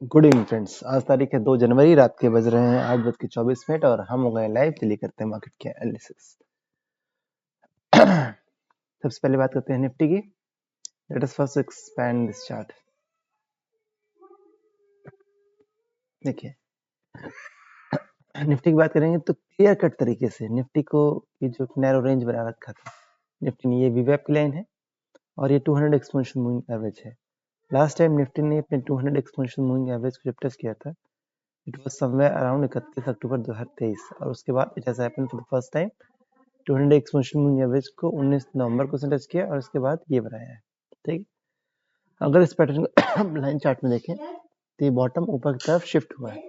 Good evening friends. आज तारीख है 2 जनवरी, रात के बज रहे हैं 8:24 और हम हो गए लाइव। चलिए करते हैं मार्केट के एनालिसिस। सबसे पहले बात करते हैं निफ्टी की। Let us first expand this chart. देखिए, निफ्टी की बात करेंगे तो क्लियर कट तरीके से निफ्टी को ये जो नैरो रेंज बना रखा था निफ्टी ने, ये वीवैप की लाइन है और ये 200 एक्सपोनेंशियल मूविंग एवरेज है। लास्ट टाइम निफ्टी ने अपने 200 एक्सपोनेंशियल मूविंग एवरेज को जब टच किया था, इट वाज समवेयर अराउंड 31 अक्टूबर 2023 और उसके बाद it has happened for the first time 200 exponential moving average को 19 नवंबर को टच किया और उसके बाद ये बनाया है। ठीक, अगर इस पैटर्न को लाइन चार्ट में देखें तो ये बॉटम ऊपर की तरफ शिफ्ट हुआ है।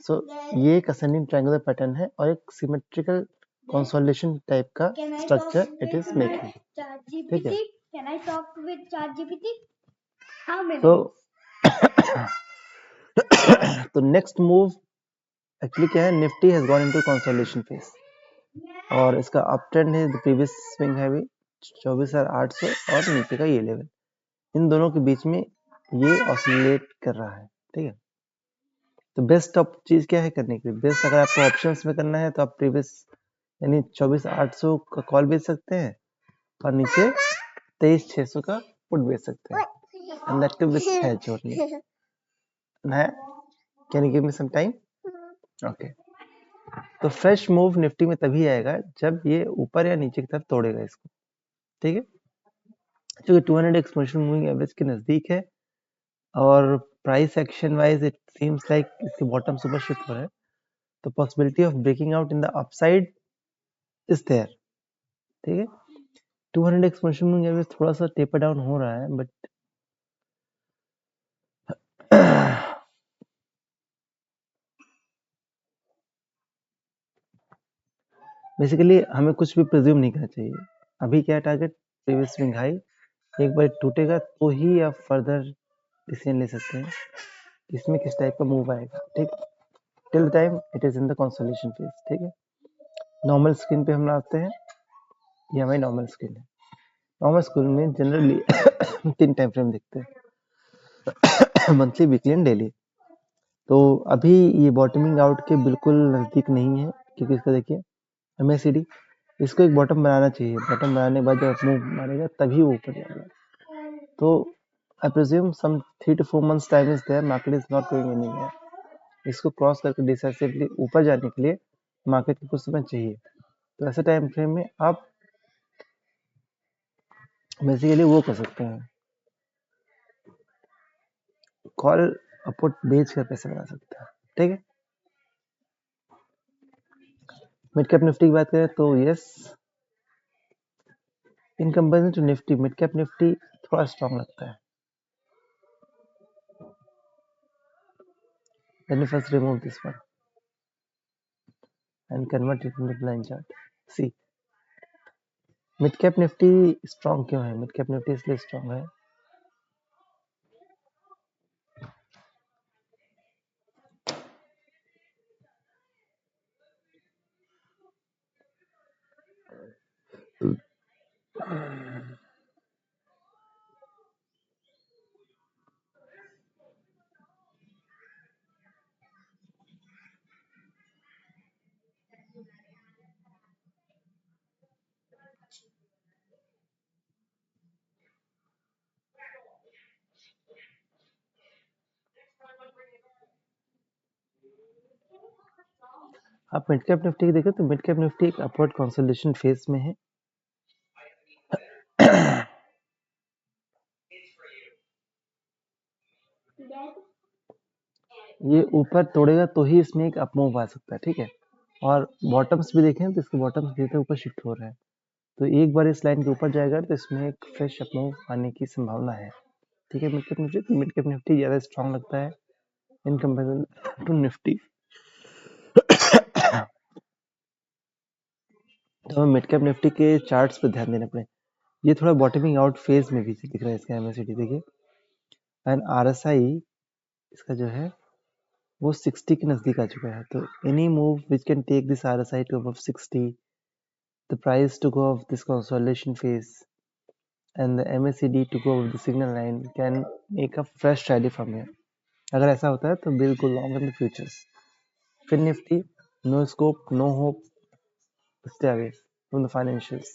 सो ये एक असेंडिंग ट्रायंगुलर पैटर्न है और एक सिमेट्रिकल कंसोलिडेशन टाइप का स्ट्रक्चर इट इज मेकिंग। ठीक है, Can I talk with ChatGPT? How many? तो नेक्स्ट मूव एक्चुअली क्या है, Nifty has gone into consolidation phase और इसका अप ट्रेंड है प्रीवियस स्विंग है भी 24,800 और नीचे का ये लेवल, इन दोनों के बीच में ये ऑसिलेट कर रहा है। ठीक है, तो बेस्ट ऑफ चीज क्या है करने के लिए, बेस्ट अगर आपको ऑप्शंस में करना है तो आप प्रीवियस यानी 24,800 का कॉल बेच सकते हैं और नीचे 23,600 का पुट बेच सकते हैं। And that with hedge only. Can you give me some time? Okay, तो फ्रेश मूव निफ्टी में तभी आएगा जब ये ऊपर या नीचे की तरफ तोड़ेगा इसको। ठीक है, क्योंकि 200 एक्सपोनेंशियल मूविंग एवरेज के नजदीक है और price action wise it seems like इसके बॉटम सुपर शिफ्ट हो रहा है, तो possibility of breaking out in the upside is there. ठीक है, 200 एक्सपोनेंशियल मूविंग एवरेज थोड़ा सा टेपर डाउन हो रहा है, बट बेसिकली हमें कुछ भी प्रिज्यूम नहीं करना चाहिए। अभी क्या टारगेट, प्रीवियस स्विंग हाई, एक बार टूटेगा तो ही आप फर्दर डिसीजन ले सकते हैं इसमें किस टाइप का मूव आएगा। ठीक, till time it is in the consolidation phase. ठीक है, नॉर्मल स्क्रीन पे हम आते हैं, ये हमारी नॉर्मल स्क्रीन है। नॉर्मल स्क्रीन में जनरली 3 टाइम फ्रेम दिखते हैं, मंथली, वीकली एंड डेली। तो अभी ये बॉटमिंग आउट के बिल्कुल नजदीक नहीं है, क्योंकि इसका देखिए MACD, इसको एक बॉटम बनाना चाहिए। बॉटम बनाने के बाद जब मूव मारेगा तभी वो ऊपर जाएगा। तो I presume some 3 to 4 months time is there, market is not going anywhere. इसको क्रॉस करके डिसाइसिवली ऊपर जाने के लिए मार्केट को कुछ समय चाहिए। तो ऐसे टाइम फ्रेम में आप बेसिकली वो कर सकते हैं, कॉल अपुट बेच कर पैसे बना सकते हैं। ठीक है, मिड कैप निफ्टी की बात करें तो yes, in comparison to Nifty mid cap Nifty थोड़ा स्ट्रांग लगता है। Let me first remove this one and convert it into line chart. See, mid cap Nifty strong क्यों है? मिड कैप निफ्टी इसलिए स्ट्रांग है, आप मिड कैप निफ्टी की देखें तो मिड कैप निफ्टी एक अपवर्ड कंसोलिडेशन फेज में है। ये ऊपर तोड़ेगा तो ही इसमें एक अप मूव आ सकता है। ठीक है, और बॉटम्स भी देखें तो इसके बॉटम्स धीरे ऊपर शिफ्ट हो रहे हैं, तो एक बार इस लाइन के ऊपर जाएगा तो इसमें एक फ्रेश अप मूव आने की संभावना है। ठीक है, मिड कैप निफ्टी ज़्यादा स्ट्रांग लगता है इन कंपेरिजन टू निफ्टी। तो हमें मिड कैप निफ्टी के चार्ट्स पे ध्यान देना पड़े। ये थोड़ा बॉटमिंग आउट फेज में भी दिख रहा है इसका MACD देखिए, एंड RSI इसका जो है वो 60 के नजदीक आ चुका है। तो any move which can take this RSI to above 60, the price to go of this consolidation phase and the MACD to go of the signal line can make a fresh rally from here. अगर ऐसा होता है तो we'll go long in the futures. Fin Nifty, no scope, no hope, stay away from the financials.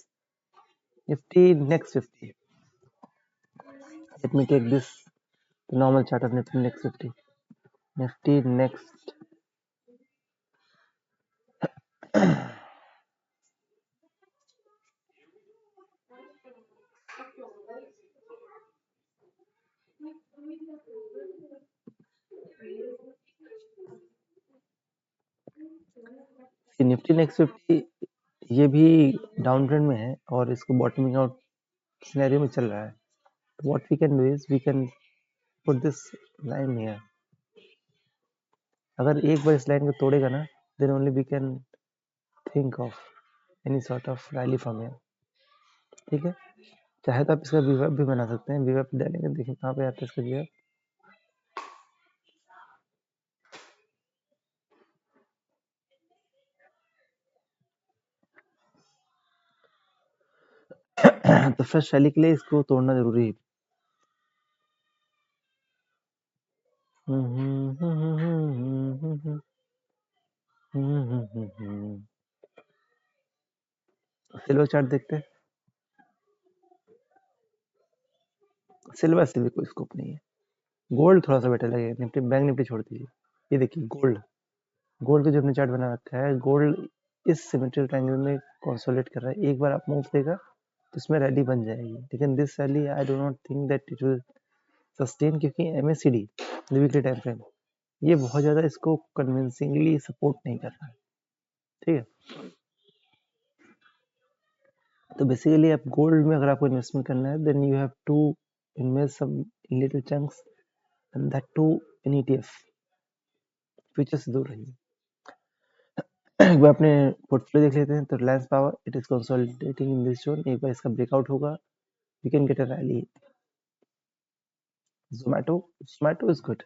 Nifty next 50. Let me take this, the normal chart of Nifty next 50. Nifty next. Nifty next 50 ये भी down trend में है और इसको bottoming out scenario में चल रहा है. What we can do is we can put this line here. अगर एक बार इस लाइन को तोड़ेगा ना, then only we can think of any sort of rally from here. ठीक है, चाहे तो आप इसका वीवेप भी बना सकते हैं. वीवेप डालेंगे, देखिए कहाँ पे आता है इसका वीवेप. तो फ्रेश रैली के लिए इसको तोड़ना जरूरी है. सिल्वर चार्ट देखते हैं. सिल्वर से भी कोई स्कोप नहीं है. गोल्ड थोड़ा सा बेटर लगेगा. निफ्टी, बैंक निफ्टी छोड़ दीजिए. ये देखिए गोल्ड. गोल्ड का जो हमने चार्ट बना रखा है, गोल्ड इस सिमेट्रिकल ट्रायंगल में कंसोलिडेट कर रहा है. एक बार आप मूव देगा तो इसमें रैली बन जाएगी. लेकिन this rally I do not think that it will sustain, क्योंकि एमएसीडी वीकली टाइम फ्रेम ये बहुत ज़्यादा इसको कन्विंसिंगली सपोर्ट नहीं कर रहा है. ठीक है, तो बेसिकली आप गोल्ड में अगर आपको इन्वेस्टमेंट करना है, then you have to invest some in little chunks and that too in ETF. Future से दूर रहिए. एक बार अपने पोर्टफोलियो देख लेते हैं. तो Reliance power it is consolidating in this zone. एक बार इसका ब्रेकआउट होगा, we can get a rally. Zomato is good,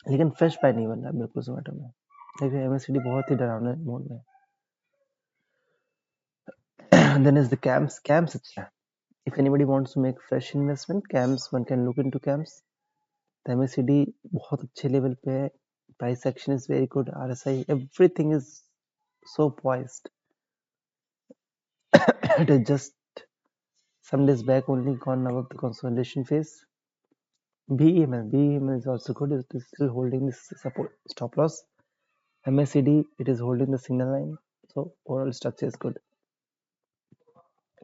लेकिन फ्रेश बाय नहीं बन रहा बिल्कुल जोमैटो में. देखिए एमएससीडी बहुत ही डरावने मोड में. Then is the CAMS. CAMS अच्छा है. If anybody wants to make fresh investment, CAMS one can look into CAMS. The MACD बहुत अच्छे लेवल पे है. Price action is very good. RSI everything is so poised. It is just some days back only gone above the consolidation phase. BEML is also good. It is still holding this support stop loss. MACD it is holding the signal line. So overall structure is good.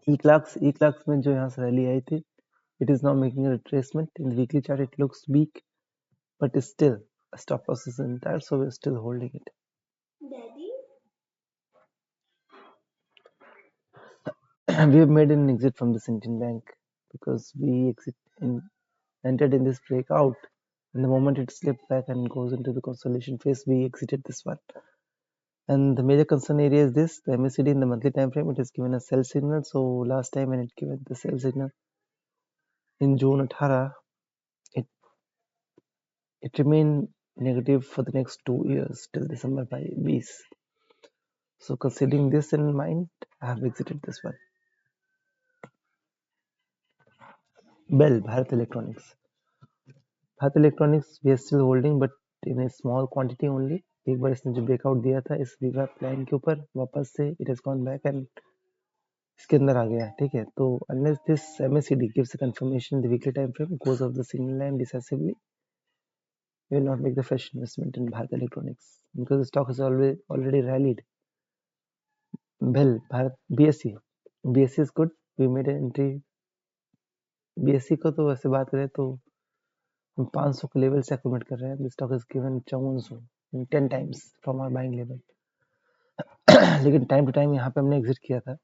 E-Clarks में जो यहाँ से rally आई थी, it is now making a retracement. In the weekly chart it looks weak, but still a stop loss is entire, so we're still holding it. Daddy? We have made an exit from this Indian bank because we entered in this breakout, and the moment it slipped back and goes into the consolidation phase, we exited this one. And the major concern area is this: the MACD in the monthly time frame, it has given a sell signal. So last time when it given the sell signal in June 18, it remained negative for the next 2 years till December 20. So considering this in mind, I have exited this one. Bell, Bharat Electronics. Bharat Electronics we are still holding, but in a small quantity only. एक बार इसने जो breakout दिया था इस वीवैप line के ऊपर, वापस से it has gone back and इसके अंदर आ गया है. ठीक है, तो unless this MACD gives a confirmation in the weekly time frame, goes off the signal line decisively, we will not make the fresh investment in Bharat Electronics because the stock has already rallied. Bell, Bharat, BSE is good. We made an entry. BSE को तो वैसे बात करें तो हम 500 के level से accumulate कर रहे हैं. The stock has given 10 times from our buying level. लेकिन टाइम टू टाइम यहाँ पे हमने एग्जिट किया था.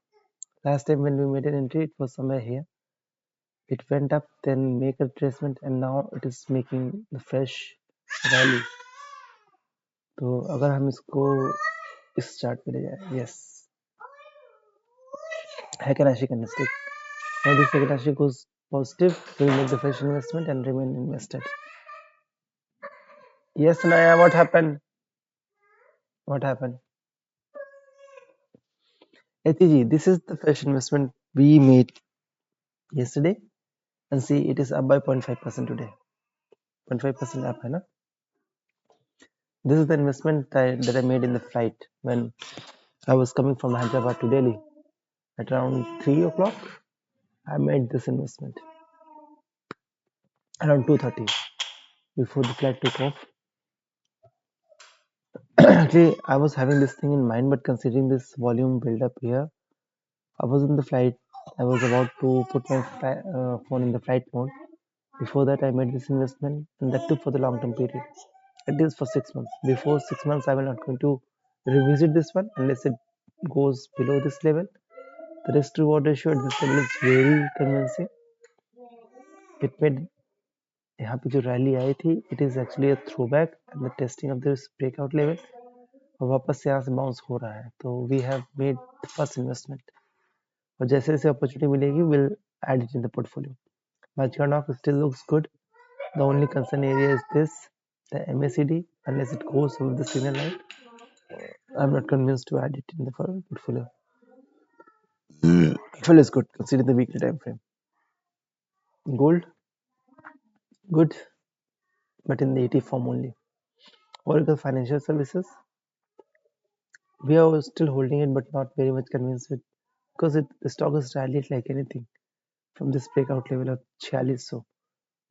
Last time when we made an entry, it was somewhere here. It went up, then make a retracement, and now it is making the fresh rally. तो अगर हम इसको इस चार्ट पे ले जाए, yes, Heiken-Ashi candlestick. Now this Heiken-Ashi goes positive, we will make the fresh investment and remain invested. Yes, Naya, what happened? What happened? HEG, this is the fresh investment we made yesterday, and see it is up by 0.5% today. 0.5% आप है ना. This is the investment that I made in the flight when I was coming from Hyderabad to Delhi. At around 3 o'clock, I made this investment. Around 2:30, before the flight took off. Actually, I was having this thing in mind, but considering this volume build up here, I was in the flight. I was about to put my phone in the flight mode. Before that, I made this investment, and that took for the long term period. It is for 6 months. Before 6 months, I will not going to revisit this one unless it goes below this level. The risk reward ratio at this level is very convincing. It made यहाँ पे जो rally आई थी, it is actually a throwback and the testing of this breakout level. और वापस से यहाँ से bounce हो रहा है, तो we have made the first investment. और जैसे जैसे अपॉर्चुनिटी मिलेगी, we'll add it in the portfolio. Machkanoff still looks good. The only concern area is this, the MACD. Unless it goes over the signal line, I'm not convinced to add it in the portfolio. Portfolio is good considering the weekly time frame. Gold, good, but in the 80 form only. Oracle Financial Services, we are still holding it, but not very much convinced with, because the stock has rallied like anything from this breakout level of 4600.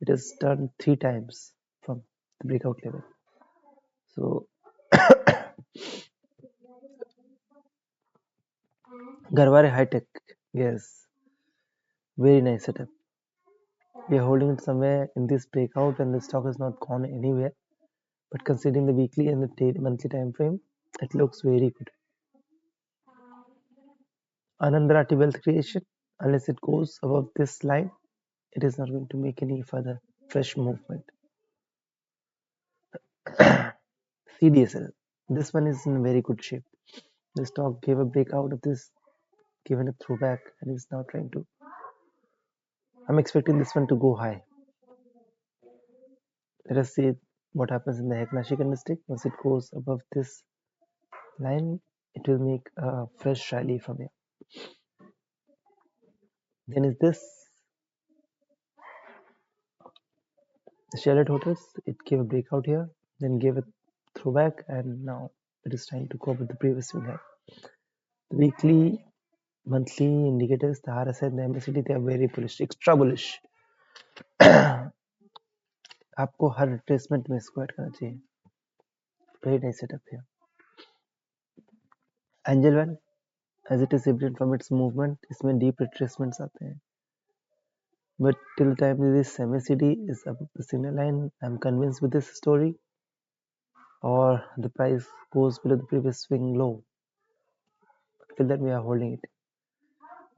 It has turned 3 times from the breakout level. So Garware High Tech, yes, very nice setup. We are holding it somewhere in this breakout and the stock has not gone anywhere. But considering the weekly and the monthly time frame, it looks very good. Anand Rathi Wealth Creation, unless it goes above this line, it is not going to make any further fresh movement. CDSL, this one is in very good shape. The stock gave a breakout of this, given a throwback, and is now trying to. I'm expecting this one to go high. Let us see what happens in the Heknashi candlestick. Once it goes above this line, it will make a fresh rally from here. Then is this Charlotte Hotels. It gave a breakout here, then gave a throwback, and now it is trying to go with the previous swing high. The weekly, monthly indicators, the RSI and the MACD, they are very bullish, extra bullish. आपको हर retracement में इसको add करना चाहिए. Very nice setup here. Angel One, as it is evident from its movement, इसमें deep retracements आते हैं. But till the time this MACD is above the signal line, I'm convinced with this story, or the price goes below the previous swing low. Till then we are holding it.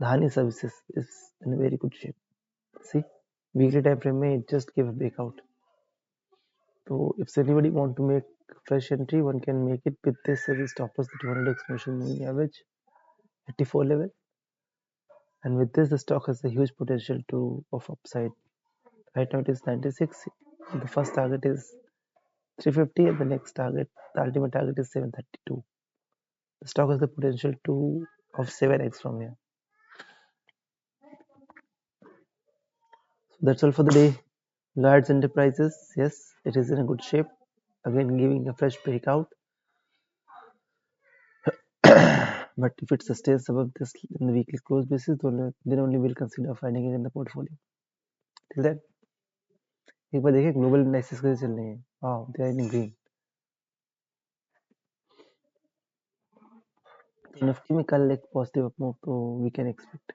Dhani Services is in a very good shape. See, weekly time frame may just give a breakout. So if anybody want to make fresh entry, one can make it with this as a stop loss, the 200 exponential moving average, 84 level. And with this, the stock has a huge potential to of upside. Right now it is 96. The first target is 350, and the next target, the ultimate target is 732. The stock has the potential to of 7x from here. So that's all for the day. Lloyds Enterprises, yes, it is in a good shape. Again, giving a fresh breakout. But if it sustains above this in the weekly close basis, then only we'll consider finding it in the portfolio. Till then, एक बार देखिए global indexes कैसे चल रहे हैं. Wow, they are in green. Nifty में कल एक positive upmove तो we can expect.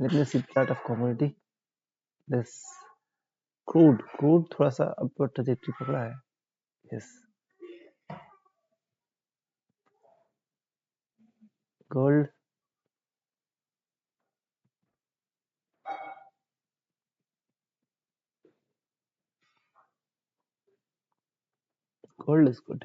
Let me see chart of commodity. This crude थोड़ा सा अपवर्ड ट्रैजेक्टरी पकड़ा है. Yes. Gold is good.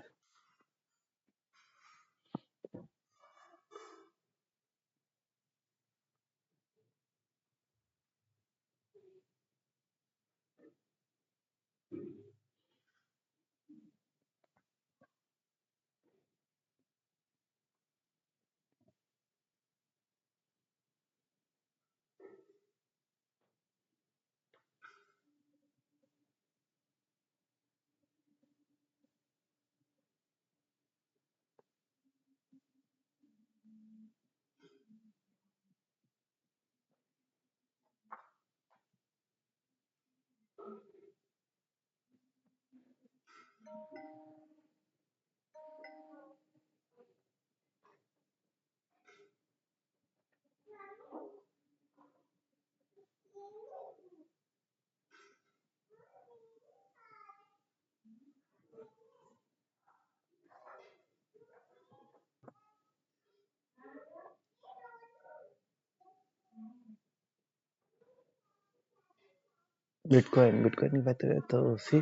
Bitcoin bitcoin की बात करें तो सी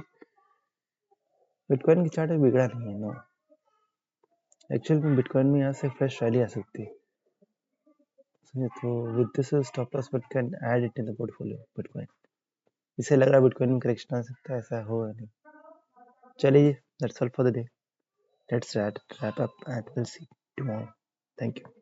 बिटकॉइन की चार्ट बिगड़ा नहीं है नो एक्चुअल में बिटकॉइन में यहाँ से फ्रेश रैली आ सकती है समझे तो with this stop loss but can add it in the portfolio bitcoin इसे लग रहा है बिटकॉइन में करेक्शन आ सकता है ऐसा होगा नहीं चलिए that's all for the day let's wrap up and we'll see tomorrow thank you